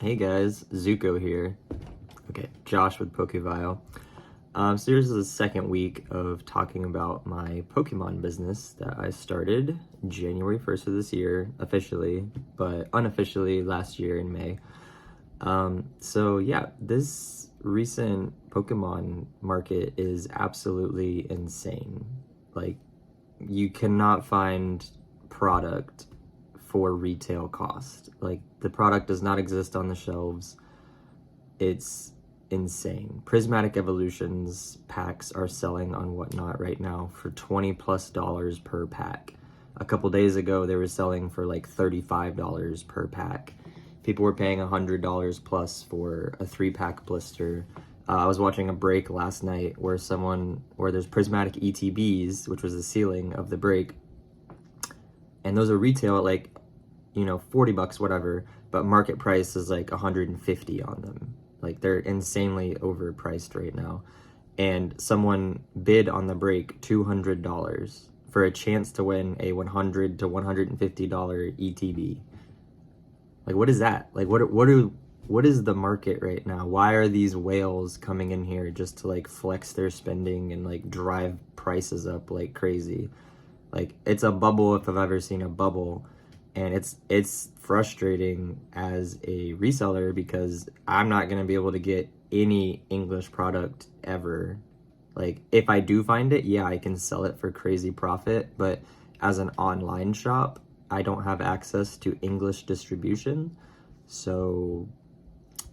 Hey guys, Zuko here. Okay, Josh with Pokevile. So this is the second week of talking about my Pokemon business that I started January 1st of this year, officially, but unofficially last year in May. So yeah, this recent Pokemon market is absolutely insane. Like, you cannot find product for retail cost. Like, the product does not exist on the shelves. It's insane. Prismatic Evolutions packs are selling on Whatnot right now for $20+ per pack. A couple days ago, they were selling for like $35 per pack. People were paying $100 plus for a 3-pack blister. I was watching a break last night where there's prismatic ETBs, which was the ceiling of the break, and those are retail at like, $40, whatever, but market price is like 150 on them. Like, they're insanely overpriced right now. And someone bid on the break $200 for a chance to win a $100 to $150 ETB. Like, what is that? Like, what is the market right now? Why are these whales coming in here just to like flex their spending and like drive prices up like crazy? Like, it's a bubble if I've ever seen a bubble. And it's frustrating as a reseller because I'm not going to be able to get any English product ever. Like, if I do find it, yeah, I can sell it for crazy profit, but as an online shop, I don't have access to English distribution. So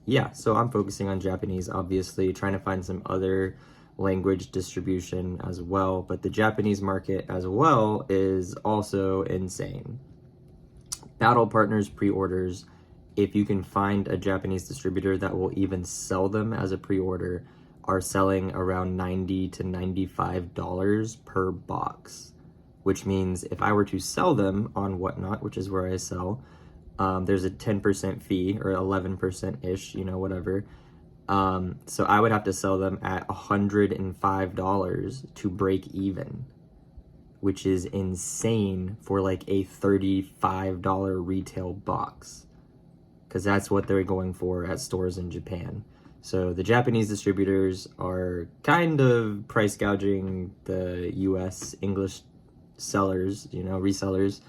yeah, so I'm focusing on Japanese, obviously, trying to find some other language distribution as well, but the Japanese market as well is also insane. Battle Partners pre-orders, if you can find a Japanese distributor that will even sell them as a pre-order, are selling around $90 to $95 per box, which means if I were to sell them on Whatnot, which is where I sell, there's a 10% fee, or 11%-ish, whatever. So I would have to sell them at $105 to break even, which is insane for like a $35 retail box, because that's what they're going for at stores in Japan. So the Japanese distributors are kind of price gouging the US English sellers, resellers,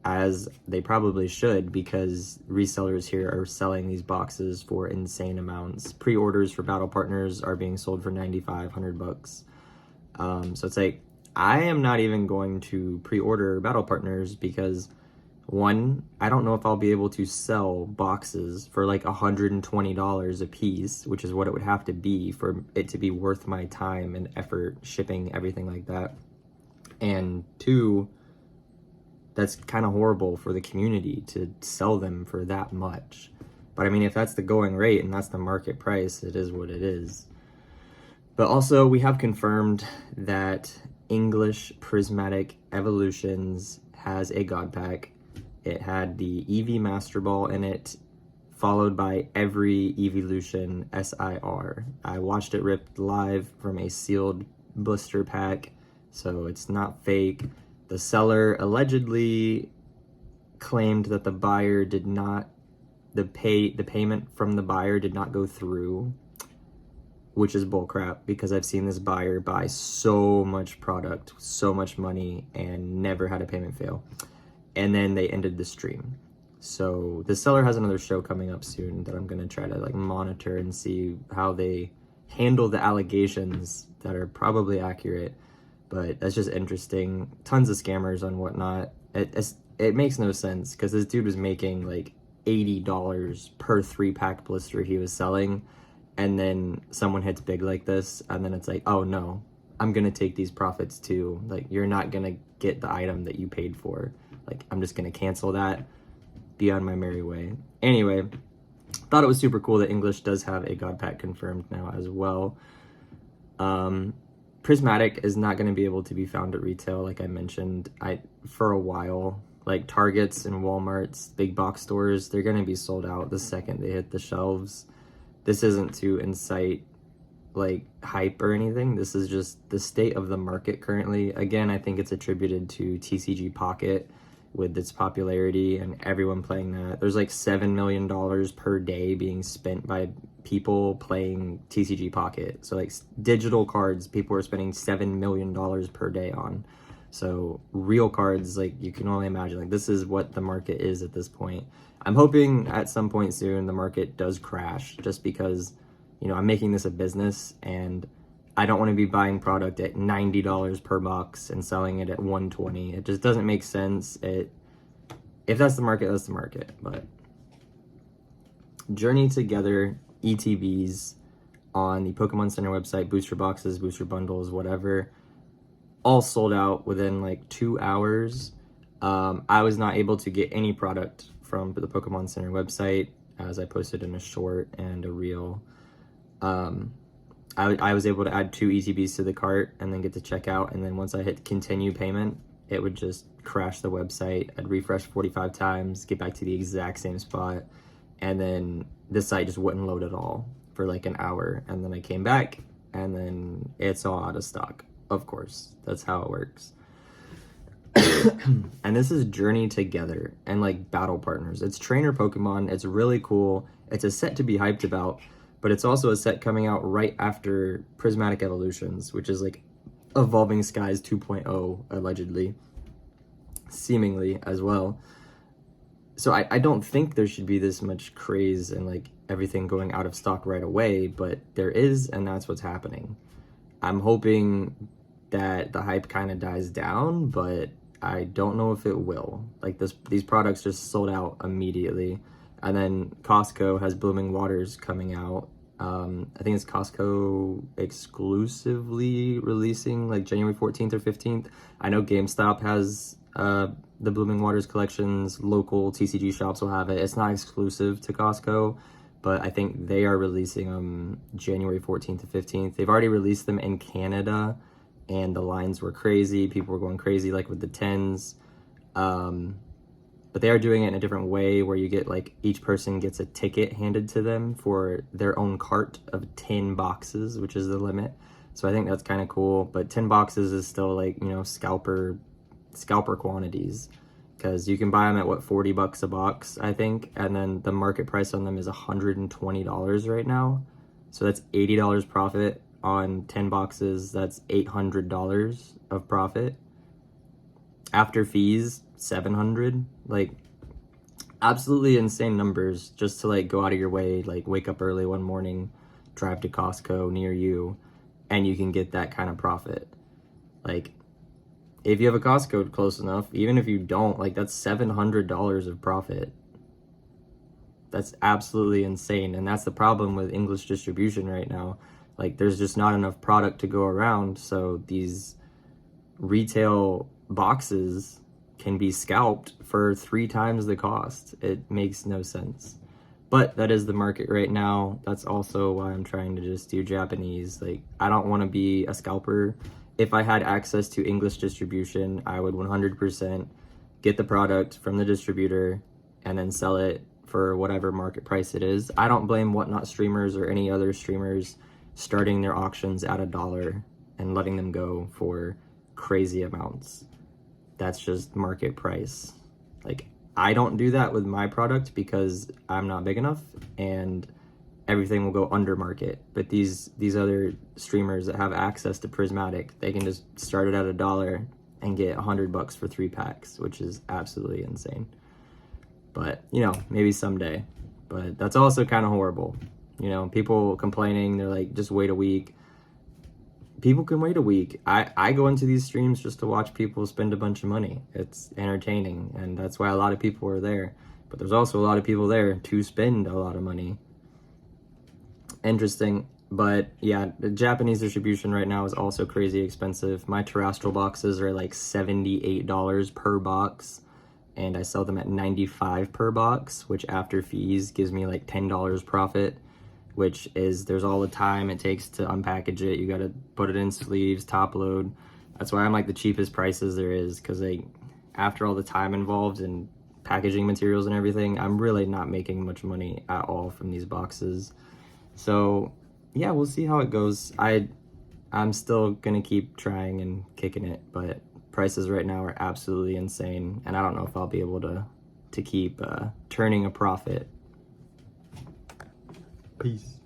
as they probably should, because resellers here are selling these boxes for insane amounts. Pre-orders for Battle Partners are being sold for $95-$100. So it's like, I am not even going to pre-order Battle Partners because, one, I don't know if I'll be able to sell boxes for like $120 a piece, which is what it would have to be for it to be worth my time and effort, shipping, everything like that. And two, that's kind of horrible for the community to sell them for that much. But I mean, if that's the going rate and that's the market price, it is what it is. But also, we have confirmed that English Prismatic Evolutions has a Godpack. It had the EV Master Ball in it, followed by every Evolution SIR. I watched it ripped live from a sealed blister pack, so it's not fake. The seller allegedly claimed that the buyer did not, the payment from the buyer did not go through, which is bullcrap, because I've seen this buyer buy so much product, so much money, and never had a payment fail. And then they ended the stream. So the seller has another show coming up soon that I'm gonna try to like monitor and see how they handle the allegations that are probably accurate. But that's just interesting. Tons of scammers on Whatnot. It makes no sense, because this dude was making like $80 per 3-pack blister he was selling, and then someone hits big like this, and then it's like, oh no, I'm gonna take these profits too. Like, you're not gonna get the item that you paid for. Like, I'm just gonna cancel that, be on my merry way. Anyway, thought it was super cool that English does have a Godpack confirmed now as well. Prismatic is not going to be able to be found at retail, like I mentioned, for a while. Like, Targets and Walmarts, big box stores, they're going to be sold out the second they hit the shelves. This isn't to incite like hype or anything. This is just the state of the market currently. Again, I think it's attributed to TCG Pocket with its popularity and everyone playing that. There's like $7 million per day being spent by people playing TCG Pocket. So like digital cards, people are spending $7 million per day on. So real cards, like you can only imagine, like this is what the market is at this point. I'm hoping at some point soon the market does crash, just because, you know, I'm making this a business and I don't want to be buying product at $90 per box and selling it at $120. It just doesn't make sense. If that's the market, that's the market. But Journey Together ETBs on the Pokemon Center website, booster boxes, booster bundles, whatever, all sold out within like 2 hours. I was not able to get any product from the Pokemon Center website, as I posted in a short and a reel. I was able to add 2 ETBs to the cart and then get to checkout, and then once I hit continue payment, it would just crash the website. I'd refresh 45 times, get back to the exact same spot, and then this site just wouldn't load at all for like an hour. And then I came back, and then it's all out of stock. Of course, that's how it works. And this is Journey Together and like battle partners. It's trainer Pokemon. It's really cool. It's a set to be hyped about, but it's also a set coming out right after Prismatic Evolutions, which is like Evolving Skies 2.0, allegedly, seemingly as well. So I don't think there should be this much craze and like everything going out of stock right away, but there is, and that's what's happening. I'm hoping that the hype kind of dies down, but I don't know if it will. Like these products just sold out immediately. And then Costco has Blooming Waters coming out. I think it's Costco exclusively releasing like January 14th or 15th. I know GameStop has the Blooming Waters collections. Local TCG shops will have it. It's not exclusive to Costco, but I think they are releasing them January 14th to 15th. They've already released them in Canada, and the lines were crazy. People were going crazy, like with the 10s. But they are doing it in a different way, where you get like each person gets a ticket handed to them for their own cart of 10 boxes, which is the limit. So I think that's kind of cool. But 10 boxes is still like, you know, scalper quantities, because you can buy them at what, $40 a box, I think, and then the market price on them is $120 right now. So that's $80 profit on 10 boxes. That's $800 of profit after fees. $700, like absolutely insane numbers, just to like go out of your way, like wake up early one morning, drive to Costco near you, and you can get that kind of profit. Like if you have a Costco close enough, even if you don't, like that's $700 of profit. That's absolutely insane. And that's the problem with English distribution right now. Like there's just not enough product to go around, so these retail boxes can be scalped for 3 times the cost. It makes no sense. But that is the market right now. That's also why I'm trying to just do Japanese. Like I don't want to be a scalper. If I had access to English distribution, I would 100% get the product from the distributor and then sell it for whatever market price it is. I don't blame Whatnot streamers or any other streamers starting their auctions at $1 and letting them go for crazy amounts. That's just market price. Like I don't do that with my product because I'm not big enough, and everything will go under market. But these other streamers that have access to Prismatic, they can just start it at $1 and get $100 for 3 packs, which is absolutely insane. But you know, maybe someday. But that's also kind of horrible. You know, people complaining, they're like, just wait a week. People can wait a week. I go into these streams just to watch people spend a bunch of money. It's entertaining, and that's why a lot of people are there. But there's also a lot of people there to spend a lot of money. Interesting. But yeah, the Japanese distribution right now is also crazy expensive. My terrestrial boxes are like $78 per box, and I sell them at $95 per box, which after fees gives me like $10 profit, which is, there's all the time it takes to unpackage it. You got to put it in sleeves, top load. That's why I'm like the cheapest prices there is, because like after all the time involved in packaging materials and everything, I'm really not making much money at all from these boxes. So yeah, we'll see how it goes. I'm still gonna keep trying and kicking it, but prices right now are absolutely insane, and I don't know if I'll be able to keep turning a profit. Peace.